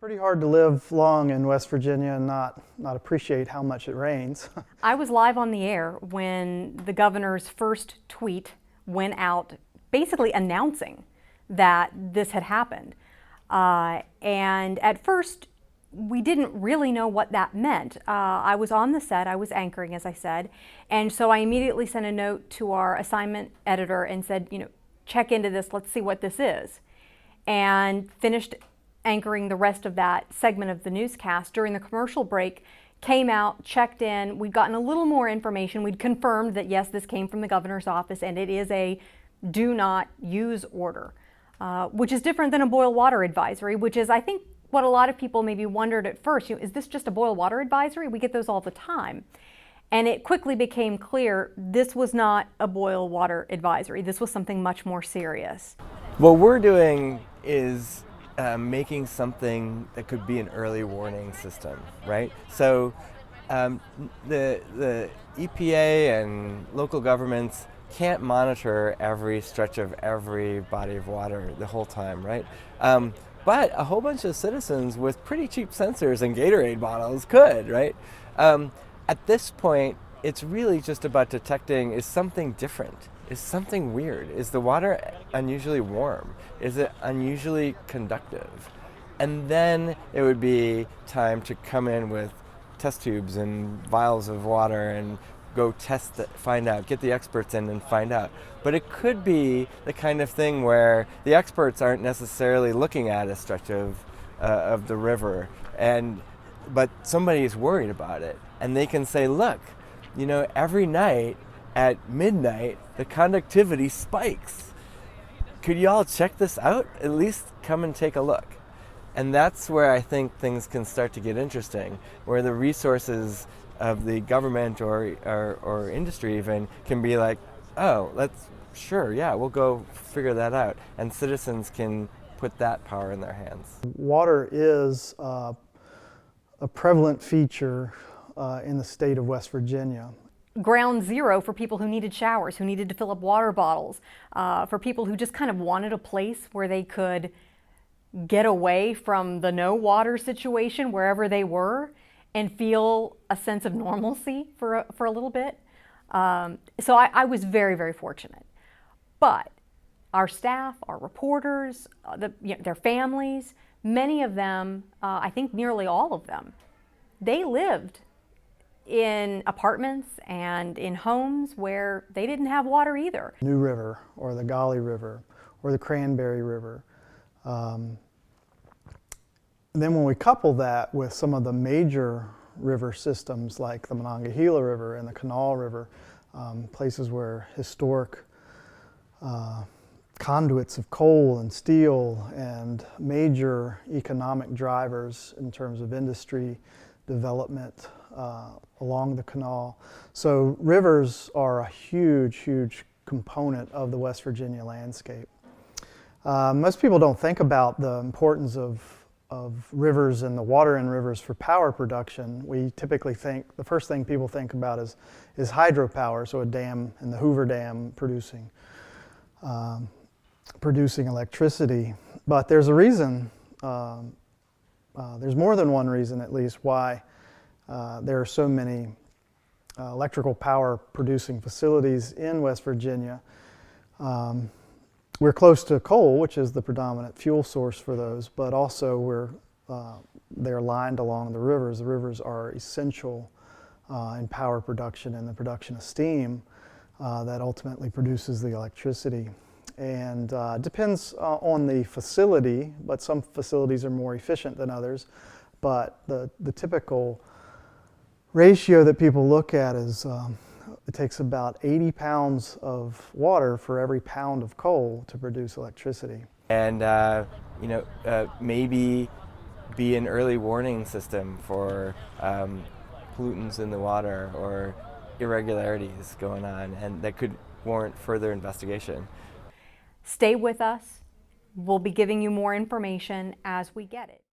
Pretty hard to live long in West Virginia and not appreciate how much it rains. I was live on the air when the governor's first tweet went out basically announcing that this had happened. And at first, we didn't really know what that meant. I was on the set, I was anchoring, as I said, and so I immediately sent a note to our assignment editor and said, check into this, let's see what this is. And finished anchoring the rest of that segment of the newscast. During the commercial break, came out, checked in, we'd gotten a little more information. We'd confirmed that yes, this came from the governor's office and it is a do not use order, which is different than a boil water advisory, which is, I think, what a lot of people maybe wondered at first. Is this just a boil water advisory? We get those all the time. And it quickly became clear this was not a boil water advisory. This was something much more serious. What we're doing is making something that could be an early warning system, right? So the EPA and local governments can't monitor every stretch of every body of water the whole time, right? But a whole bunch of citizens with pretty cheap sensors and Gatorade bottles could, right? At this point, it's really just about detecting, is something different? Is something weird? Is the water unusually warm? Is it unusually conductive? And then it would be time to come in with test tubes and vials of water and go test it, find out, get the experts in and find out. But it could be the kind of thing where the experts aren't necessarily looking at a stretch of the river, but somebody is worried about it. And they can say, look, every night at midnight, the conductivity spikes. Could you all check this out? At least come and take a look. And that's where I think things can start to get interesting, where the resources of the government or industry even can be like, oh, we'll go figure that out. And citizens can put that power in their hands. Water is a prevalent feature in the state of West Virginia. Ground zero for people who needed showers, who needed to fill up water bottles, for people who just kind of wanted a place where they could get away from the no water situation wherever they were and feel a sense of normalcy for a little bit. So I was very, very fortunate. But our staff, our reporters, their families, many of them, I think nearly all of them, they lived in apartments and in homes where they didn't have water either. New River or the Golly River or the Cranberry River. And then when we couple that with some of the major river systems like the Monongahela River and the Kanawha River, places where historic conduits of coal and steel and major economic drivers in terms of industry development along the canal. So rivers are a huge, huge component of the West Virginia landscape. Most people don't think about the importance of rivers and the water in rivers for power production. We typically think, the first thing people think about is hydropower, so a dam and the Hoover Dam producing electricity. But there's a reason, there's more than one reason at least, why there are so many electrical power producing facilities in West Virginia. We're close to coal, which is the predominant fuel source for those, but also they're lined along the rivers. The rivers are essential in power production and the production of steam that ultimately produces the electricity. And it depends on the facility, but some facilities are more efficient than others. But the typical ratio that people look at is it takes about 80 pounds of water for every pound of coal to produce electricity. And maybe be an early warning system for pollutants in the water or irregularities going on, and that could warrant further investigation. Stay with us. We'll be giving you more information as we get it.